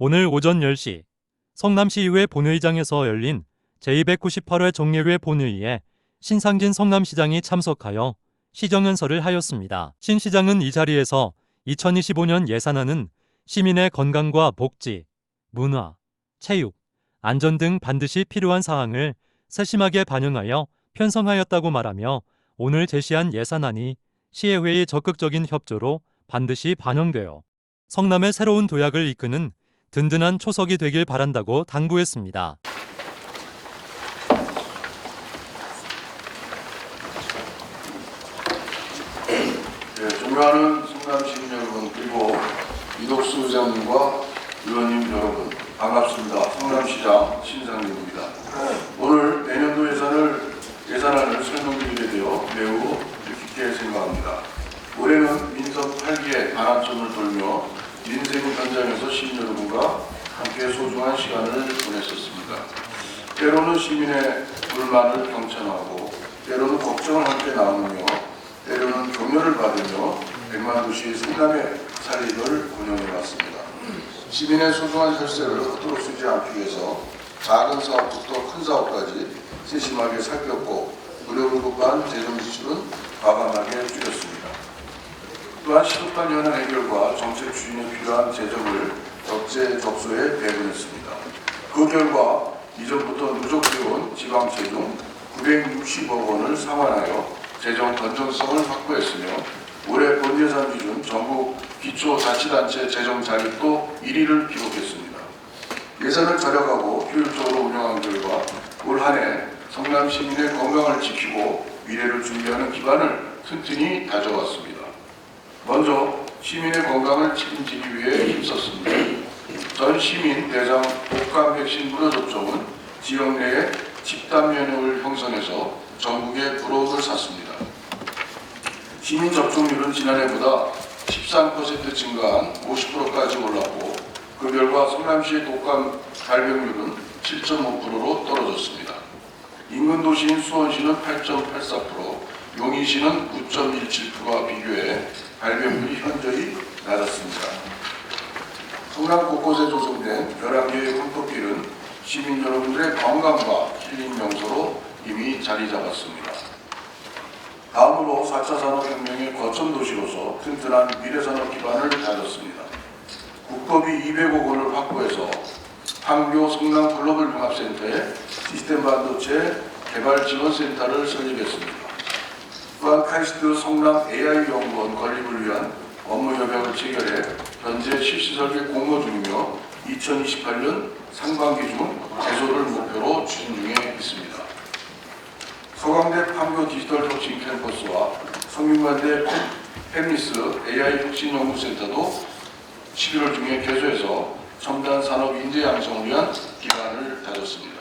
오늘 오전 10시 성남시의회 본회의장에서 열린 제298회 정례회 본회의에 신상진 성남시장이 참석하여 시정연설을 하였습니다. 신 시장은 이 자리에서 2025년 예산안은 시민의 건강과 복지, 문화, 체육, 안전 등 반드시 필요한 사항을 세심하게 반영하여 편성하였다고 말하며 오늘 제시한 예산안이 시의회의 적극적인 협조로 반드시 반영되어 성남의 새로운 도약을 이끄는 든든한 초석이 되길 바란다고 당부했습니다. 존경하는 성남 시민 여러분, 그리고 이덕수 의장님과 의원님 여러분, 반갑습니다. 성남시장 신상민입니다. 오늘 내년도 예산안을 설명드리게 되어 매우 기쁘게 생각합니다. 올해는 민선 8기의 반환점을 돌며 민생 현장에서 시민 여러분과 함께 소중한 시간을 보냈었습니다. 때로는 시민의 불만을 경청하고, 때로는 걱정을 함께 나누며, 때로는 격려를 받으며 백만도시 성남의 살림을 운영해왔습니다. 시민의 소중한 혈세를 헛도로 쓰지 않기 위해서 작은 사업부터 큰 사업까지 세심하게 살폈고, 무료급한 재정지출은 과감하게 줄였습니다. 또한 시급한 현안 해결과 정책 추진에 필요한 재정을 적재적소에 배분했습니다. 그 결과 이전부터 누적되어온 지방채용 960억 원을 상환하여 재정 건전성을 확보했으며, 올해 본예산 기준 전국 기초자치단체 재정 자립도 1위를 기록했습니다. 예산을 절약하고 효율적으로 운영한 결과 올 한 해 성남 시민의 건강을 지키고 미래를 준비하는 기반을 튼튼히 다져왔습니다. 먼저 시민의 건강을 책임지기 위해 힘썼습니다. 전 시민 대상 독감 백신 무료 접종은 지역 내에 집단 면역을 형성해서 전국의 부러움을 샀습니다. 시민 접종률은 지난해보다 13% 증가한 50%까지 올랐고, 그 결과 성남시의 독감 발병률은 7.5%로 떨어졌습니다. 인근 도시인 수원시는 8.84%, 용인시는 9.17%와 비교해 발병률이 현저히 낮았습니다. 성남 곳곳에 조성된 11개의 황토길은 시민 여러분들의 건강과 힐링 명소로 이미 자리 잡았습니다. 다음으로 4차 산업혁명의 거점 도시로서 튼튼한 미래산업 기반을 다졌습니다. 국토비 200억 원을 확보해서 판교 성남 글로벌 융합센터에 시스템 반도체 개발 지원센터를 설립했습니다. 또한 카이스트 성남 AI연구원 건립을 위한 업무 협약을 체결해 현재 실시 설계 공모 중이며 2028년 상반기 중 개소를 목표로 추진 중에 있습니다. 서강대 판교 디지털 혁신 캠퍼스와 성균관대 펜리스 AI 혁신연구센터도 11월 중에 개소해서 첨단 산업 인재 양성을 위한 기반을 다졌습니다.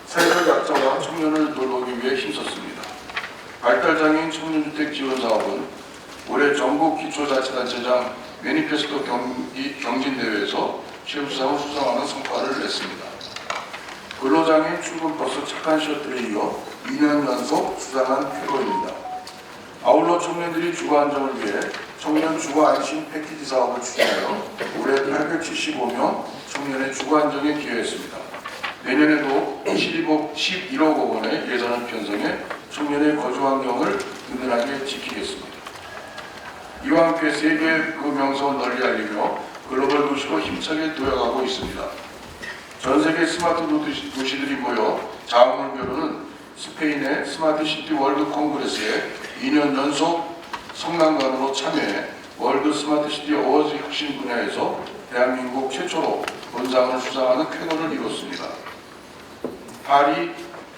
사회적 약자와 청년을 돌보기 위해 힘썼습니다. 발달장애인 청년주택 지원 사업은 올해 전국 기초자치단체장 매니페스토 경진대회에서 최우수상을 수상하는 성과를 냈습니다. 근로장애인 출근버스 착한 셔틀에 이어 2년 연속 수상한 쾌거입니다. 아울러 청년들이 주거 안정을 위해 청년 주거 안심 패키지 사업을 추진하여 올해 875명 청년의 주거 안정에 기여했습니다. 내년에도 11억 원의 예산을 편성해 청년의 거주 환경을 든든하게 지키겠습니다. 이와 함께 세계 그 명성을 널리 알리며 글로벌 도시로 힘차게 도약하고 있습니다. 전 세계 스마트 도시들이 모여 자웅을 겨루는 스페인의 스마트 시티 월드 콩그레스에 2년 연속 성남관으로 참여해 월드 스마트 시티 어워즈 혁신 분야에서 대한민국 최초로 본상을 수상하는 쾌거를 이뤘습니다. 파리,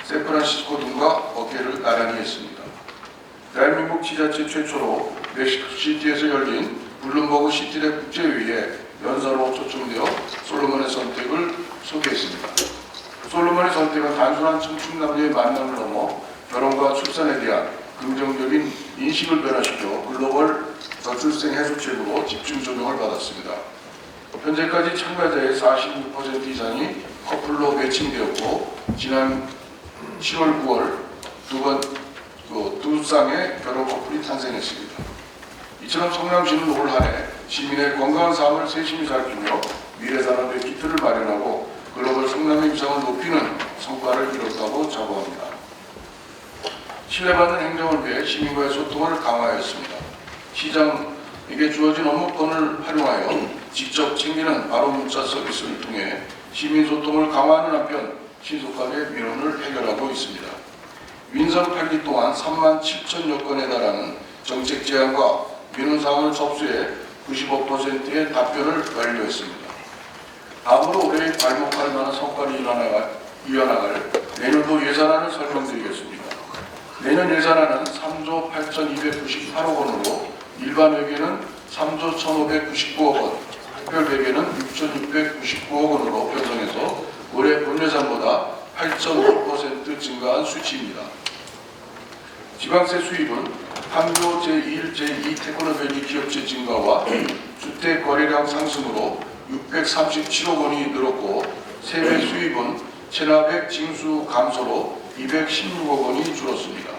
샌프란시스코 등과 어깨를 나란히 했습니다. 대한민국 지자체 최초로 멕시코시티에서 열린 블룸버그 시티랩 국제회의에 연사로 초청되어 솔로몬의 선택을 소개했습니다. 솔로몬의 선택은 단순한 청춘남녀의 만남을 넘어 결혼과 출산에 대한 긍정적인 인식을 변화시켜 글로벌 저출생 해소책으로 집중 조명을 받았습니다. 현재까지 참가자의 46% 이상이 커플로 매칭되었고, 지난 10월, 9월 두 쌍의 결혼 커플이 탄생했습니다. 이처럼 성남시는 올 한 해 시민의 건강한 삶을 세심히 살피며 미래산업의 기틀을 마련하고 글로벌 성남의 위상을 높이는 성과를 이뤘다고 자부합니다. 신뢰받는 행정을 위해 시민과의 소통을 강화하였습니다. 시장에게 주어진 업무권을 활용하여 직접 챙기는 바로 문자 서비스를 통해 시민 소통을 강화하는 한편 신속하게 민원을 해결하고 있습니다. 민선 8기 동안 3만 7천여 건에 달하는 정책 제안과 민원사항을 접수해 95%의 답변을 완료했습니다. 다음으로 올해 발목할 만한 성과를 이어나갈 내년도 예산안을 설명드리겠습니다. 내년 예산안은 3조 8,298억 원으로 일반회계는 3조 1,599억 원, 특별회계는 6,699억 원으로 편성해서 올해 본 예산보다 8.5% 증가한 수치입니다. 지방세 수입은 판교 제1, 제2 테크노밸리 기업체 증가와 주택 거래량 상승으로 637억 원이 늘었고 세배 수입은 체납액 징수 감소로 216억 원이 줄었습니다.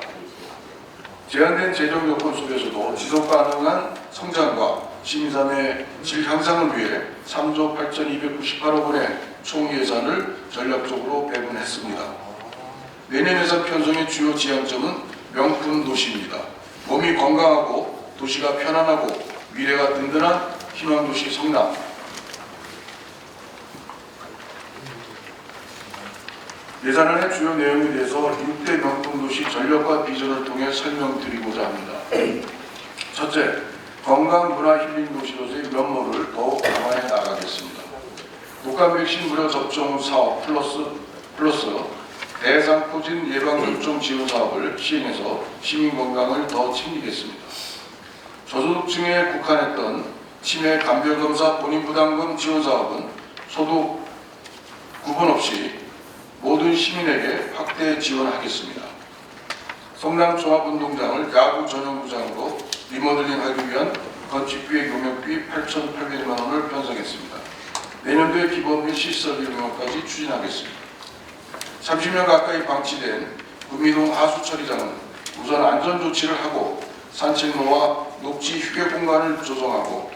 제한된 재정 여건 속에서도 지속 가능한 성장과 시민삶의 질 향상을 위해 3조 8,298억 원의 총 예산을 전략적으로 배분했습니다. 내년 예산 편성의 주요 지향점은 명품 도시입니다. 몸이 건강하고 도시가 편안하고 미래가 든든한 희망도시 성남. 예산안의 주요 내용에 대해서 6대 명품도시 전략과 비전을 통해 설명드리고자 합니다. 첫째, 건강 문화 힐링 도시로서의 면모를 더욱 강화해 나가겠습니다. 독감 백신 무료 접종 사업 플러스 대상포진 예방접종 지원 사업을 시행해서 시민 건강을 더 챙기겠습니다. 저소득층에 국한했던 치매 감별검사 본인부담금 지원 사업은 소득 구분 없이 모든 시민에게 확대 지원하겠습니다. 성남 종합운동장을 야구 전용구장으로 리모델링하기 위한 건축비의 용역비 8,800만 원을 편성했습니다. 내년도에 기본 및 시설 용역까지 추진하겠습니다. 30년 가까이 방치된 구미동 하수처리장은 우선 안전조치를 하고 산책로와 녹지 휴게 공간을 조성하고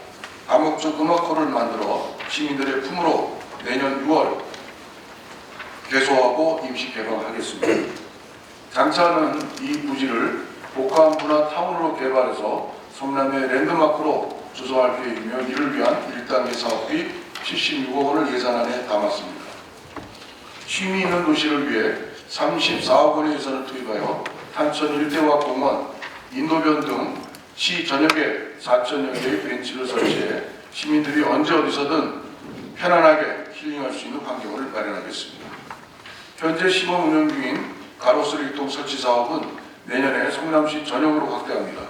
다목적 음악홀을 만들어 시민들의 품으로 내년 6월 개소하고 임시 개방하겠습니다. 장차는 이 부지를 복합 문화 타운으로 개발해서 성남의 랜드마크로 조성할 계획이며 이를 위한 1단계 사업비 76억 원을 예산안에 담았습니다. 쉼이 있는 도시를 위해 34억 원의 예산을 투입하여 탄천 일대와 공원, 인도변 등 시 전역에 4천여 개의 벤치를 설치해 시민들이 언제 어디서든 편안하게 힐링할 수 있는 환경을 마련하겠습니다. 현재 시범 운영 중인 가로수리통 설치 사업은 내년에 성남시 전역으로 확대합니다.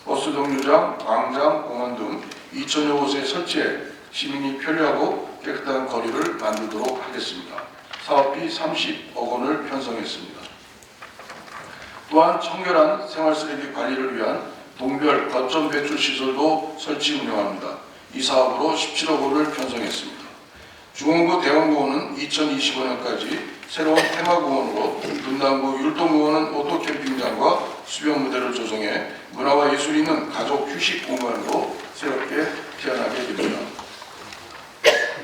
버스 정류장, 광장, 공원 등 2천여 곳에 설치해 시민이 편리하고 깨끗한 거리를 만들도록 하겠습니다. 사업비 30억 원을 편성했습니다. 또한 청결한 생활쓰레기 관리를 위한 동별 거점 배출 시설도 설치 운영합니다. 이 사업으로 17억 원을 편성했습니다. 중원구 대원공원은 2025년까지 새로운 테마공원으로, 분당구 율동공원은 오토캠핑장과 수변무대를 조성해 문화와 예술이 있는 가족 휴식 공간으로 새롭게 태어나게 됩니다.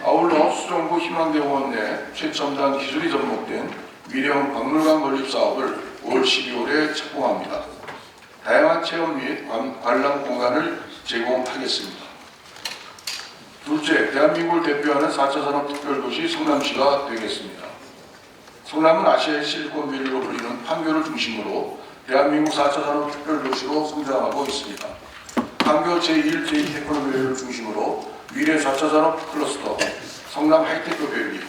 아울러 수정구 희망대공원 내 최첨단 기술이 접목된 미래형 박물관 건립 사업을 올 12월에 착공합니다. 다양한 체험 및 관람 공간을 제공하겠습니다. 둘째, 대한민국을 대표하는 4차 산업특별도시 성남시가 되겠습니다. 성남은 아시아의 실리콘밸리로 불리는 판교를 중심으로 대한민국 4차 산업특별도시로 성장하고 있습니다. 판교 제1, 제2 테크노밸리를 중심으로 미래 4차 산업 클러스터, 성남 하이테크밸리,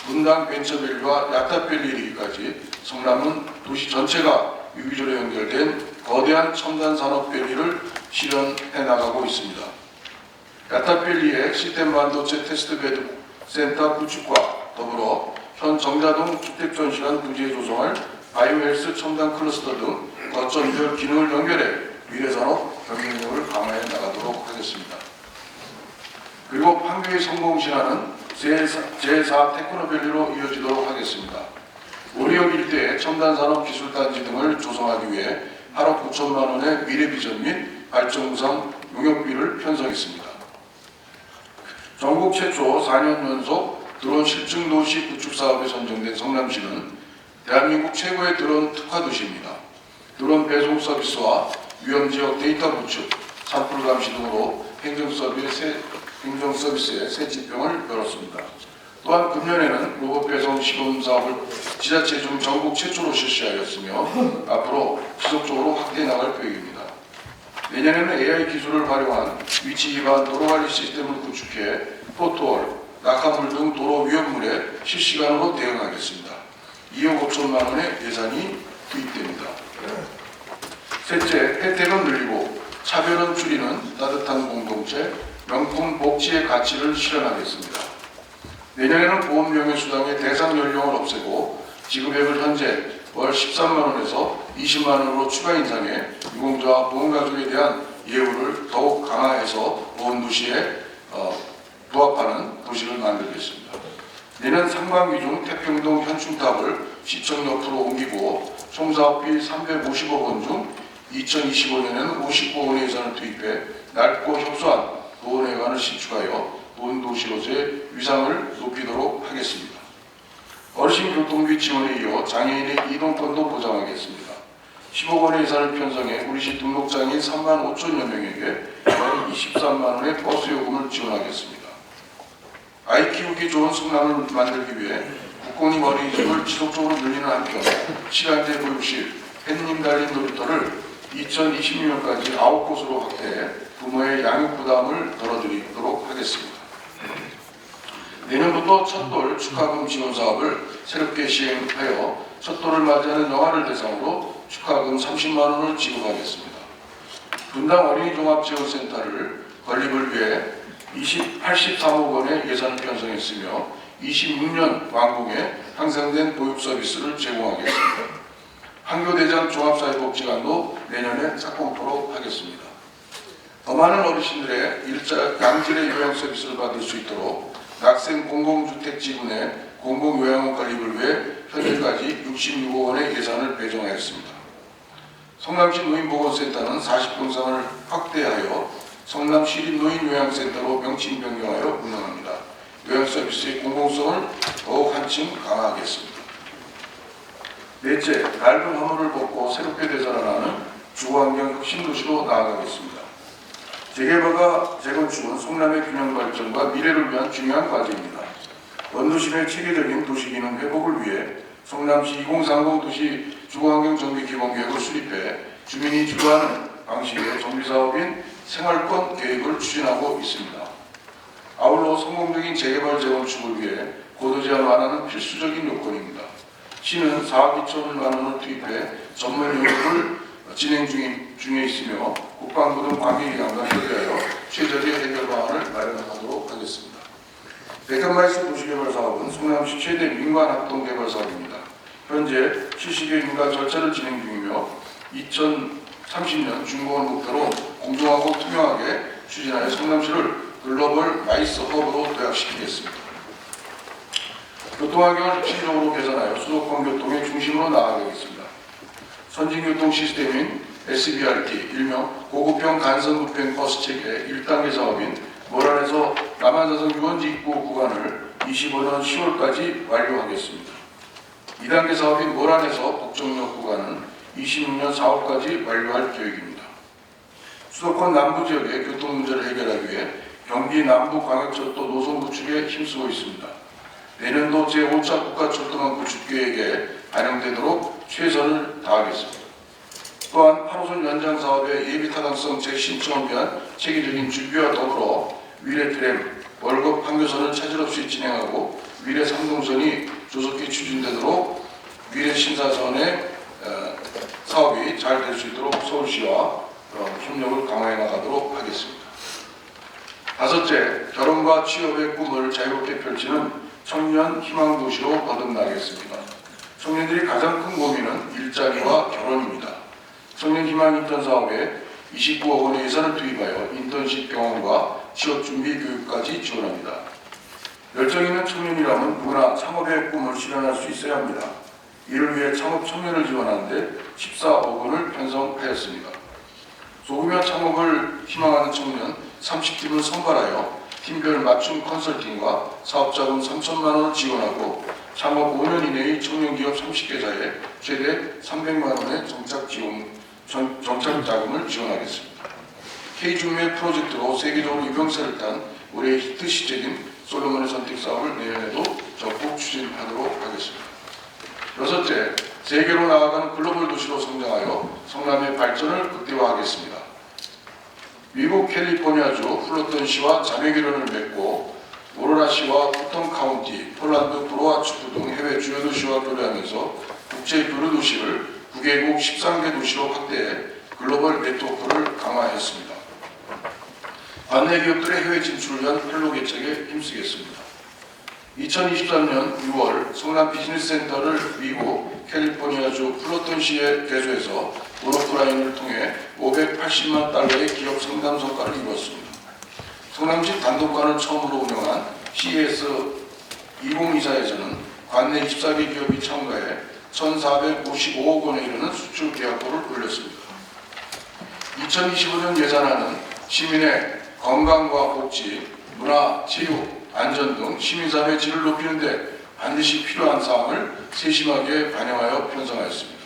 분당 벤처밸리와 야타밸리 이르기까지 성남은 도시 전체가 유기적으로 연결된 거대한 첨단 산업밸리를 실현해 나가고 있습니다. 야타밸리의 시스템 반도체 테스트베드 센터 구축과 더불어 현 정자동 주택전시관 부지에 조성할 바이오헬스 첨단 클러스터 등 거점별 기능을 연결해 미래산업 경쟁력을 강화해 나가도록 하겠습니다. 그리고 판교의 성공신화는 제4 테크노밸리로 이어지도록 하겠습니다. 우리역 일대에 첨단산업 기술단지 등을 조성하기 위해 8억 9천만 원의 미래비전 및 발전구상 용역비를 편성했습니다. 전국 최초 4년 연속 드론 실증 도시 구축 사업에 선정된 성남시는 대한민국 최고의 드론 특화 도시입니다. 드론 배송 서비스와 위험지역 데이터 구축, 산불 감시 등으로 행정 서비스의 새 지평을 열었습니다. 또한 금년에는 로봇 배송 시범 사업을 지자체 중 전국 최초로 실시하였으며 앞으로 지속적으로 확대해 나갈 계획입니다. 내년에는 AI 기술을 활용한 위치 기반 도로 관리 시스템을 구축해 포트홀, 낙하물 등 도로 위험물에 실시간으로 대응하겠습니다. 2억 5천만 원의 예산이 투입됩니다. 셋째, 혜택은 늘리고 차별은 줄이는 따뜻한 공동체, 명품 복지의 가치를 실현하겠습니다. 내년에는 보험명예수당의 대상 연령을 없애고 지급액을 현재 월 13만 원에서 20만 원으로 추가 인상해 유공자와 보험가족에 대한 예우를 더욱 강화해서 보험도시에 부합하는 도시를 만들겠습니다. 내년 상반기 중 태평동 현충탑을 시청 옆으로 옮기고 총 사업비 350억 원 중 2025년에는 59억 원의 예산을 투입해 낡고 협소한 보건회관을 신축하여 보건도시로서의 위상을 높이도록 하겠습니다. 어르신 교통비 지원에 이어 장애인의 이동권도 보장하겠습니다. 10억 원의 예산을 편성해 우리시 등록장애인 3만 5천여 명에게 연 23만 원의 버스 요금을 지원하겠습니다. 아이 키우기 좋은 성남을 만들기 위해 국공립 어린이집을 지속적으로 늘리는 한편 시간제 보육실, 햇님 달린 놀이터를 2026년까지 9곳으로 확대해 부모의 양육 부담을 덜어드리도록 하겠습니다. 내년부터 첫돌 축하금 지원 사업을 새롭게 시행하여 첫돌을 맞이하는 영아를 대상으로 축하금 30만 원을 지급하겠습니다. 분당 어린이종합지원센터를 건립을 위해 83억 원의 예산을 편성했으며 26년 완공에 향상된 보육 서비스를 제공하겠습니다. 한교대장 종합사회복지관도 내년에 착공토록 하겠습니다. 더 많은 어르신들의 양질의 요양 서비스를 받을 수 있도록 낙생 공공주택 지분의 공공요양원 건립을 위해 현재까지 66억 원의 예산을 배정하였습니다. 성남시 노인보건센터는 40병상을 확대하여 성남시립노인요양센터로 명칭 변경하여 운영합니다. 요양 서비스의 공공성을 더욱 한층 강화하겠습니다. 넷째, 낡은 허물을 벗고 새롭게 되살아나는 주거환경 혁신도시로 나아가겠습니다. 재개발과 재건축은 성남의 균형 발전과 미래를 위한 중요한 과제입니다. 원도심의 체계적인 도시기능 회복을 위해 성남시 2030 도시 주거환경 정비 기본계획을 수립해 주민이 주도하는 방식의 정비사업인 생활권 계획을 추진하고 있습니다. 아울러 성공적인 재개발 재건축을 위해 고도제한 완화는 필수적인 요건입니다. 시는 4억 2천만 원을 투입해 전문 연구를 진행 중에 있으며 국방부 등 관계기관과 협의하여 최적의 해결 방안을 마련하도록 하겠습니다. 백현마이스 도시개발 사업은 성남시 최대 민관 합동개발 사업입니다. 현재 실시계획 인가 절차를 진행 중이며 2030년 준공을 목표로 공정하고 투명하게 추진하여 성남시를 글로벌 마이스 허브로 도약시키겠습니다. 교통환경을 혁신적으로 개선하여 수도권 교통의 중심으로 나아가겠습니다. 선진교통 시스템인 SBRT, 일명 고급형 간선부평 버스 체계 1단계 사업인 모란에서 남한사선 유원지 입구 구간을 25년 10월까지 완료하겠습니다. 2단계 사업인 모란에서 북정역 구간은 26년 4월까지 완료할 계획입니다. 수도권 남부지역의 교통 문제를 해결하기 위해 경기 남부광역철도 노선 구축에 힘쓰고 있습니다. 내년도 제5차 국가철도망 구축계획에 반영되도록 최선을 다하겠습니다. 또한 8호선 연장 사업의 예비 타당성 재신청을 위한 체계적인 준비와 더불어 위례 트램, 월급 판교선을 차질 없이 진행하고 위례 3동선이 조속히 추진되도록 위례 신사선의 사업이 잘 될 수 있도록 서울시와 협력을 강화해 나가도록 하겠습니다. 다섯째, 결혼과 취업의 꿈을 자유롭게 펼치는 청년 희망도시로 거듭나겠습니다. 청년들이 가장 큰 고민은 일자리와 결혼입니다. 청년 희망 인턴 사업에 29억 원의 예산을 투입하여 인턴십 경험과 취업 준비 교육까지 지원합니다. 열정 있는 청년이라면 누구나 창업의 꿈을 실현할 수 있어야 합니다. 이를 위해 창업 청년을 지원하는데 14억 원을 편성하였습니다. 소규모 창업을 희망하는 청년 30팀을 선발하여 팀별 맞춤 컨설팅과 사업자금 3천만 원을 지원하고 창업 5년 이내의 청년기업 30개사에 최대 300만 원의 정착 자금을 지원하겠습니다. K중매 프로젝트로 세계적으로 유명세를 탄 올해의 히트 시제인 솔로몬의 선택 사업을 내년에도 적극 추진하도록 하겠습니다. 여섯째, 세계로 나아가는 글로벌 도시로 성장하여 성남의 발전을 극대화하겠습니다. 미국 캘리포니아주 플로턴시와 자매결연을 맺고 오로라시와 후턴 카운티, 폴란드 브로아츠크 등 해외 주요 도시와 교류하면서 국제 교류 도시를 9개국 13개 도시로 확대해 글로벌 네트워크를 강화했습니다. 관내 기업들의 해외 진출을 위한 펠로 개척에 힘쓰겠습니다. 2023년 6월 성남 비즈니스센터를 미국 캘리포니아주 플로턴시에 개소해서 오프라인을 통해 580만 달러의 기업 상담 성과를 이루었습니다. 성남시 단독관을 처음으로 운영한 CES 2024에서는 관내 24개 기업이 참가해 1,455억 원에 이르는 수출 계약고를 올렸습니다. 2025년 예산안은 시민의 건강과 복지, 문화, 체육, 안전 등 시민 삶의 질을 높이는 데 반드시 필요한 사항을 세심하게 반영하여 편성하였습니다.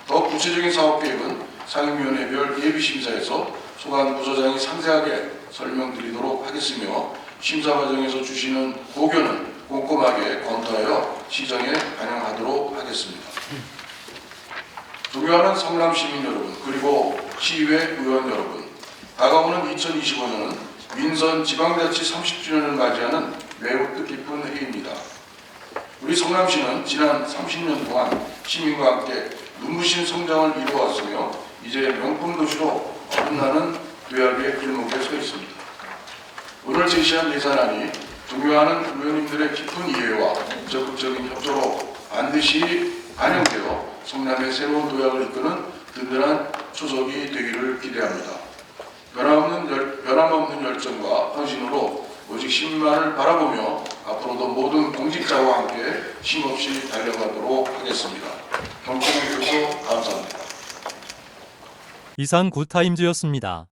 더 구체적인 사업계획은 상임위원회별 예비심사에서 소관 부서장이 상세하게 설명드리도록 하겠으며 심사 과정에서 주시는 고견은 꼼꼼하게 검토하여 시정에 반영하도록 하겠습니다. 존경하는 성남 시민 여러분 그리고 시의회 의원 여러분, 다가오는 2025년은 민선 지방자치 30주년을 맞이하는 매우 뜻깊은 해입니다. 우리 성남시는 지난 30년 동안 시민과 함께 눈부신 성장을 이루어왔으며 이제 명품 도시로 거듭나는 도약의 길목에 서 있습니다. 오늘 제시한 예산안이 존경하는 의원님들의 깊은 이해와 적극적인 협조로 반드시 반영되어 성남의 새로운 도약을 이끄는 든든한 초석이 되기를 기대합니다. 변함없는 열정과 헌신으로 오직 시민만을 바라보며 앞으로도 모든 공직자와 함께 쉼없이 달려가도록 하겠습니다. 경청해 주셔서 감사합니다. 이상 굿타임즈였습니다.